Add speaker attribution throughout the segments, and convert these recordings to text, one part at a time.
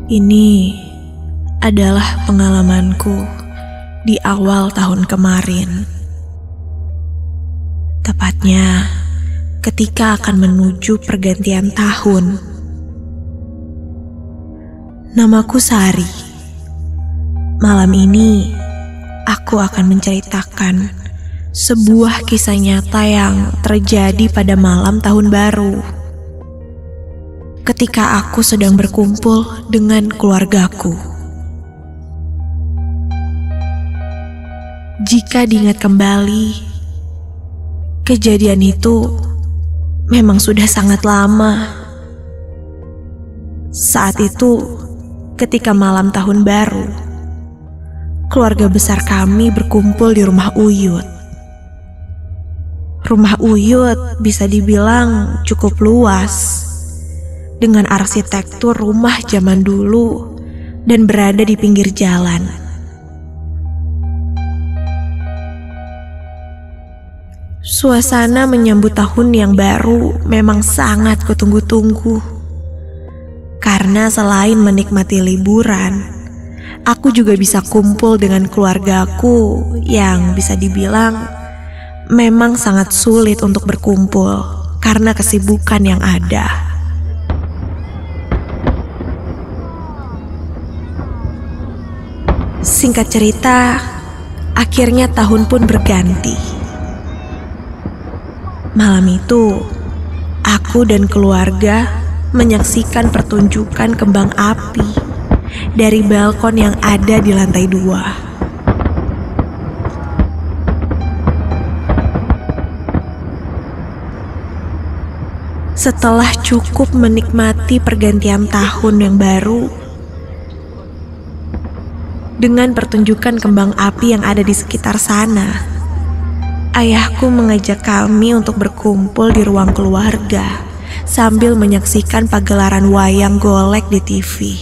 Speaker 1: Ini adalah pengalamanku di awal tahun kemarin. Tepatnya ketika akan menuju pergantian tahun. Namaku Sari. Malam ini aku akan menceritakan sebuah kisah nyata yang terjadi pada malam tahun baru. Ketika aku sedang berkumpul dengan keluargaku. Jika diingat kembali, kejadian itu memang sudah sangat lama. Saat itu, ketika malam tahun baru, keluarga besar kami berkumpul di rumah Uyut. Rumah Uyut bisa dibilang cukup luas, dengan arsitektur rumah zaman dulu dan berada di pinggir jalan. Suasana menyambut tahun yang baru memang sangat kutunggu-tunggu. Karena selain menikmati liburan, aku juga bisa kumpul dengan keluargaku yang bisa dibilang memang sangat sulit untuk berkumpul karena kesibukan yang ada. Singkat cerita, akhirnya tahun pun berganti. Malam itu, aku dan keluarga menyaksikan pertunjukan kembang api dari balkon yang ada di lantai 2. Setelah cukup menikmati pergantian tahun yang baru, dengan pertunjukan kembang api yang ada di sekitar sana, ayahku mengajak kami untuk berkumpul di ruang keluarga sambil menyaksikan pagelaran wayang golek di TV.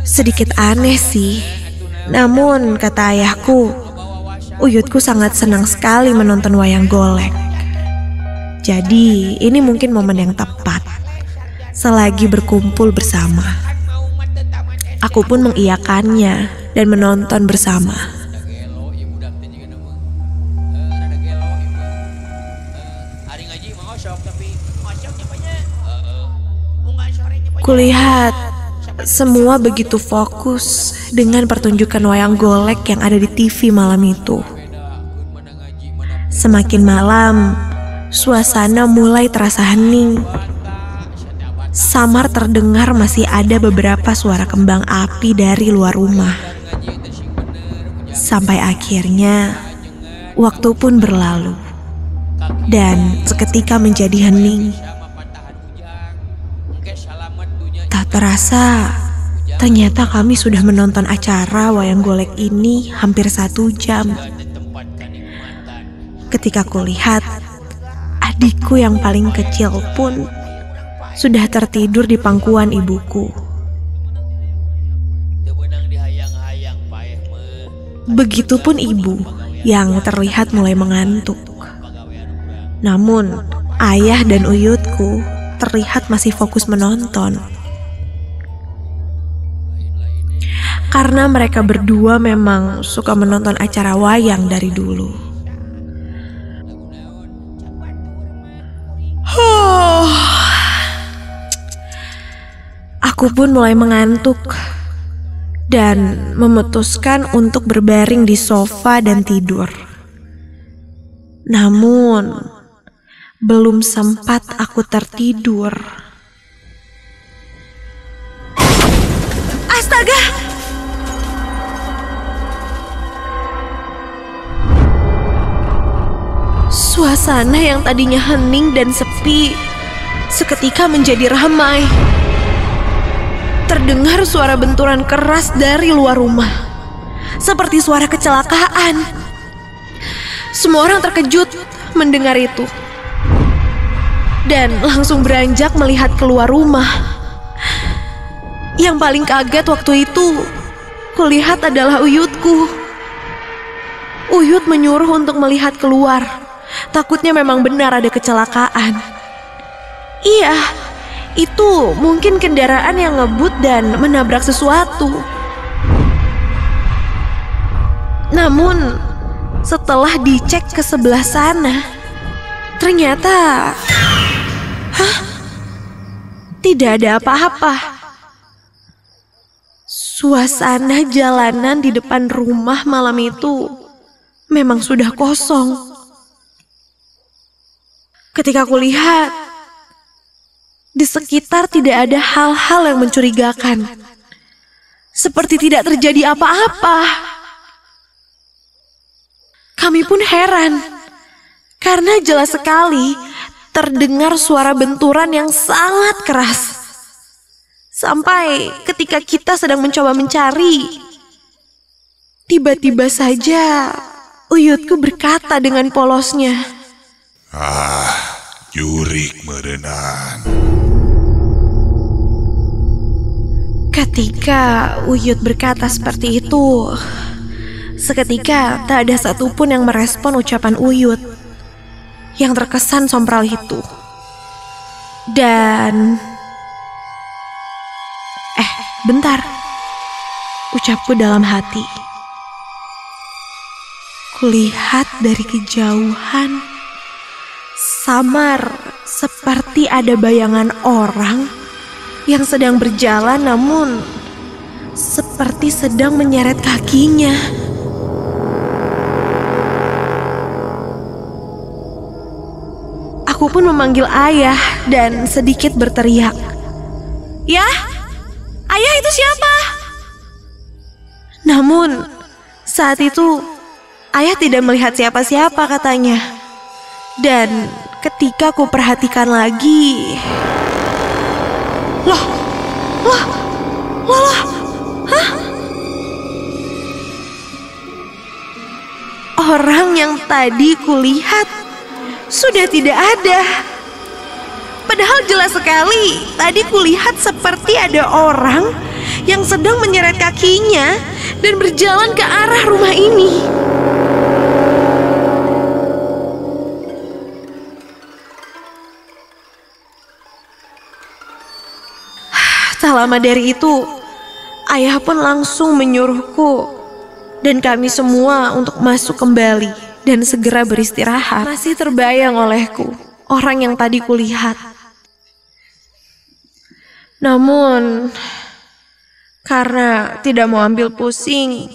Speaker 1: Sedikit aneh sih, namun kata ayahku, Uyutku sangat senang sekali menonton wayang golek. Jadi ini mungkin momen yang tepat selagi berkumpul bersama. Aku pun mengiyakannya dan menonton bersama. Kulihat semua begitu fokus dengan pertunjukan wayang golek yang ada di TV malam itu. Semakin malam, suasana mulai terasa hening. Samar terdengar masih ada beberapa suara kembang api dari luar rumah. Sampai akhirnya, waktu pun berlalu. Dan seketika menjadi hening. Tak terasa, ternyata kami sudah menonton acara wayang golek ini hampir 1 jam. Ketika kulihat, adikku yang paling kecil pun sudah tertidur di pangkuan ibuku. Begitupun ibu yang terlihat mulai mengantuk. Namun, ayah dan Uyutku terlihat masih fokus menonton. Karena mereka berdua memang suka menonton acara wayang dari dulu. Aku pun mulai mengantuk dan memutuskan untuk berbaring di sofa dan tidur. Namun, belum sempat aku tertidur. Astaga! Suasana yang tadinya hening dan sepi seketika menjadi ramai. Terdengar suara benturan keras dari luar rumah, seperti suara kecelakaan. Semua orang terkejut mendengar itu dan langsung beranjak melihat keluar rumah. Yang paling kaget waktu itu kulihat adalah Uyutku. Uyut menyuruh untuk melihat keluar. Takutnya memang benar ada kecelakaan. Iya, itu mungkin kendaraan yang ngebut dan menabrak sesuatu. Namun, setelah dicek ke sebelah sana, ternyata tidak ada apa-apa. Suasana jalanan di depan rumah malam itu memang sudah kosong. Ketika kulihat, di sekitar tidak ada hal-hal yang mencurigakan. Seperti tidak terjadi apa-apa. Kami pun heran, karena jelas sekali terdengar suara benturan yang sangat keras. Sampai ketika kita sedang mencoba mencari, tiba-tiba saja Uyutku berkata dengan polosnya,
Speaker 2: jurik merenan.
Speaker 1: Ketika Uyut berkata seperti itu, seketika tak ada satupun yang merespon ucapan Uyut yang terkesan sompral itu. Dan bentar, ucapku dalam hati. Kulihat dari kejauhan, samar seperti ada bayangan orang yang sedang berjalan namun seperti sedang menyeret kakinya. Aku pun memanggil ayah dan sedikit berteriak, "Ya, ayah itu siapa?" Namun saat itu ayah tidak melihat siapa-siapa katanya. Dan ketika ku perhatikan lagi, Loh, hah? Orang yang tadi kulihat sudah tidak ada. Padahal jelas sekali tadi kulihat seperti ada orang yang sedang menyeret kakinya dan berjalan ke arah rumah ini. Tak lama dari itu, ayah pun langsung menyuruhku dan kami semua untuk masuk kembali dan segera beristirahat. Masih terbayang olehku orang yang tadi kulihat. Namun, karena tidak mau ambil pusing,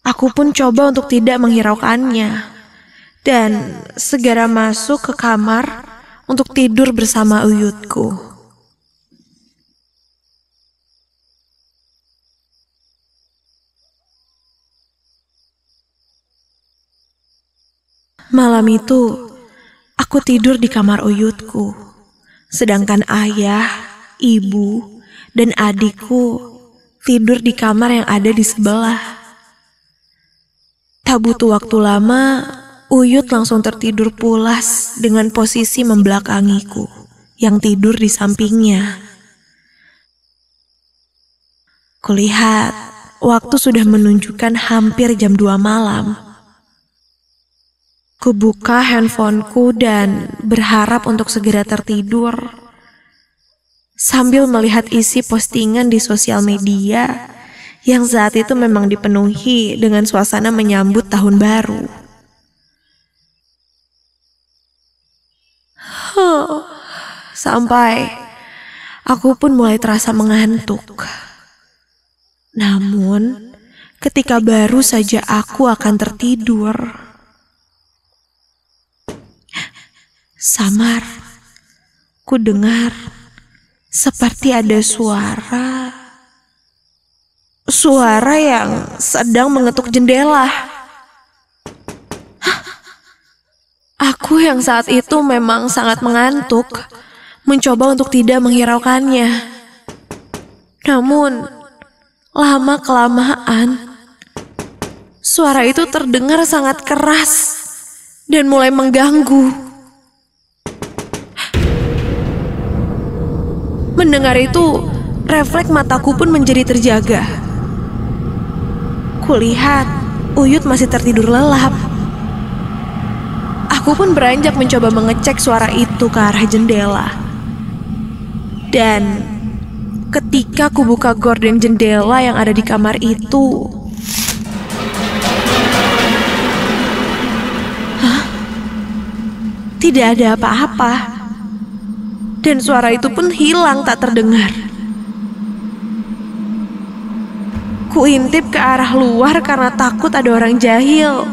Speaker 1: aku pun coba untuk tidak menghiraukannya dan segera masuk ke kamar untuk tidur bersama Uyutku. Malam itu, aku tidur di kamar Uyutku, sedangkan ayah, ibu, dan adikku tidur di kamar yang ada di sebelah. Tak butuh waktu lama, Uyut langsung tertidur pulas dengan posisi membelakangiku yang tidur di sampingnya. Kulihat, waktu sudah menunjukkan hampir jam 2 malam. Kubuka handphoneku dan berharap untuk segera tertidur. Sambil melihat isi postingan di sosial media yang saat itu memang dipenuhi dengan suasana menyambut tahun baru. Sampai aku pun mulai terasa mengantuk. Namun, ketika baru saja aku akan tertidur, samar, ku dengar seperti ada suara yang sedang mengetuk jendela. Aku yang saat itu memang sangat mengantuk, mencoba untuk tidak menghiraukannya. Namun, lama-kelamaan, suara itu terdengar sangat keras dan mulai mengganggu. Mendengar itu, refleks mataku pun menjadi terjaga. Kulihat Uyut masih tertidur lelap. Aku pun beranjak mencoba mengecek suara itu ke arah jendela. Dan ketika ku buka gorden jendela yang ada di kamar itu, tidak ada apa-apa. Dan suara itu pun hilang tak terdengar. Kuintip ke arah luar karena takut ada orang jahil.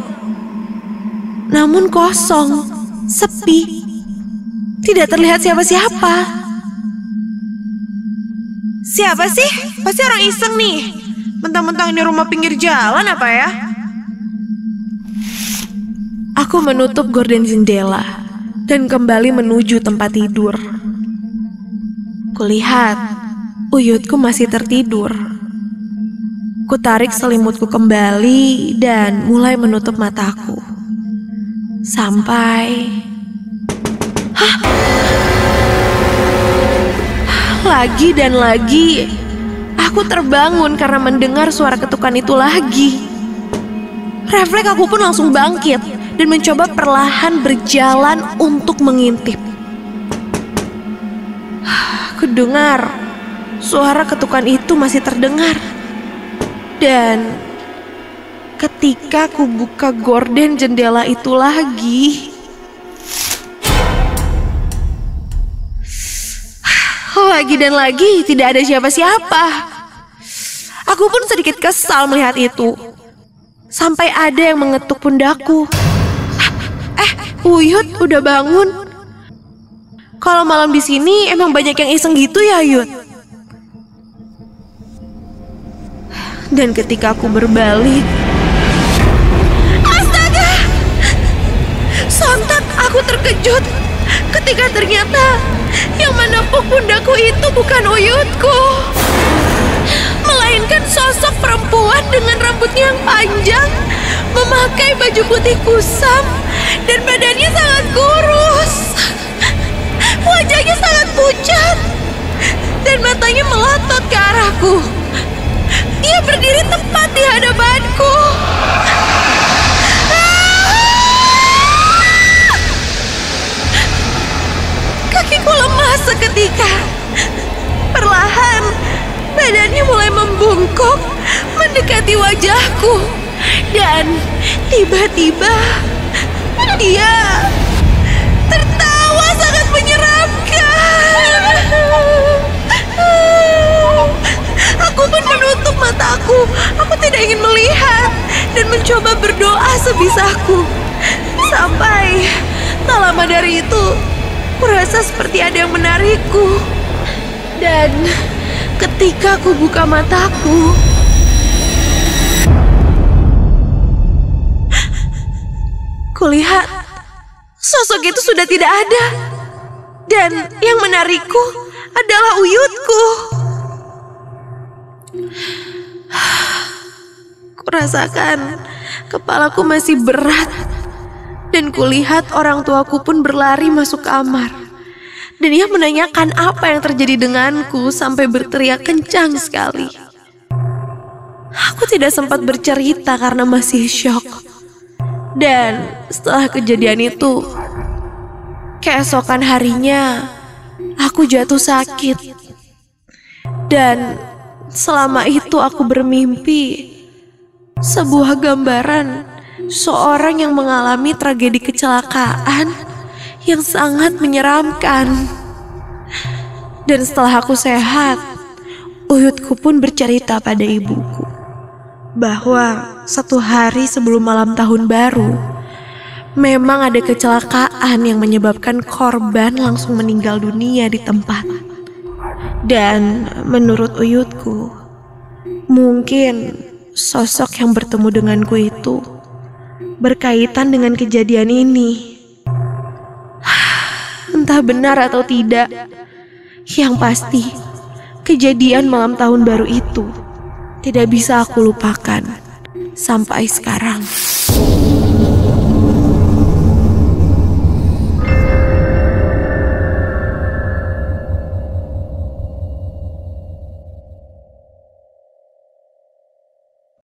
Speaker 1: Namun kosong, sepi. Tidak terlihat siapa-siapa. Siapa sih? Pasti orang iseng nih. Mentang-mentang ini rumah pinggir jalan apa ya? Aku menutup gorden jendela dan kembali menuju tempat tidur. Kulihat Uyutku masih tertidur. Kutarik selimutku kembali dan mulai menutup mataku. Sampai lagi dan lagi aku terbangun karena mendengar suara ketukan itu lagi. Refleks aku pun langsung bangkit dan mencoba perlahan berjalan untuk mengintip. Kudengar suara ketukan itu masih terdengar. Dan ketika ku buka gorden jendela itu lagi, dan lagi tidak ada siapa-siapa. Aku pun sedikit kesal melihat itu. Sampai ada yang mengetuk pundakku. Uyut udah bangun. Kalau malam di sini emang banyak yang iseng gitu ya, Yud? Dan ketika aku berbalik, astaga! Sontak aku terkejut ketika ternyata yang menepuk pundakku itu bukan Uyutku, melainkan sosok perempuan dengan rambutnya yang panjang, memakai baju putih kusam, dan badannya sangat kurus. Wajahnya sangat pucat, dan matanya melotot ke arahku. Dia berdiri tepat di hadapanku. Kakiku lemas seketika. Perlahan, badannya mulai membungkuk mendekati wajahku. Dan tiba-tiba dia tertawa sangat menyeramkan. Aku pun menutup mataku. Aku tidak ingin melihat dan mencoba berdoa sebisaku. Sampai tak lama dari itu, kurasa seperti ada yang menarikku. Dan ketika aku buka mataku, kulihat sosok itu sudah tidak ada. Dan yang menarikku adalah Uyutku. Kurasakan kepalaku masih berat. Dan kulihat orang tuaku pun berlari masuk kamar. Dan ia menanyakan apa yang terjadi denganku sampai berteriak kencang sekali. Aku tidak sempat bercerita karena masih syok. Dan setelah kejadian itu, keesokan harinya aku jatuh sakit. Dan selama itu aku bermimpi sebuah gambaran seorang yang mengalami tragedi kecelakaan yang sangat menyeramkan. Dan setelah aku sehat, Uyutku pun bercerita pada ibuku bahwa satu hari sebelum malam tahun baru, memang ada kecelakaan yang menyebabkan korban langsung meninggal dunia di tempat. Dan menurut Uyutku, mungkin sosok yang bertemu denganku itu berkaitan dengan kejadian ini. Entah benar atau tidak, yang pasti kejadian malam tahun baru itu tidak bisa aku lupakan sampai sekarang.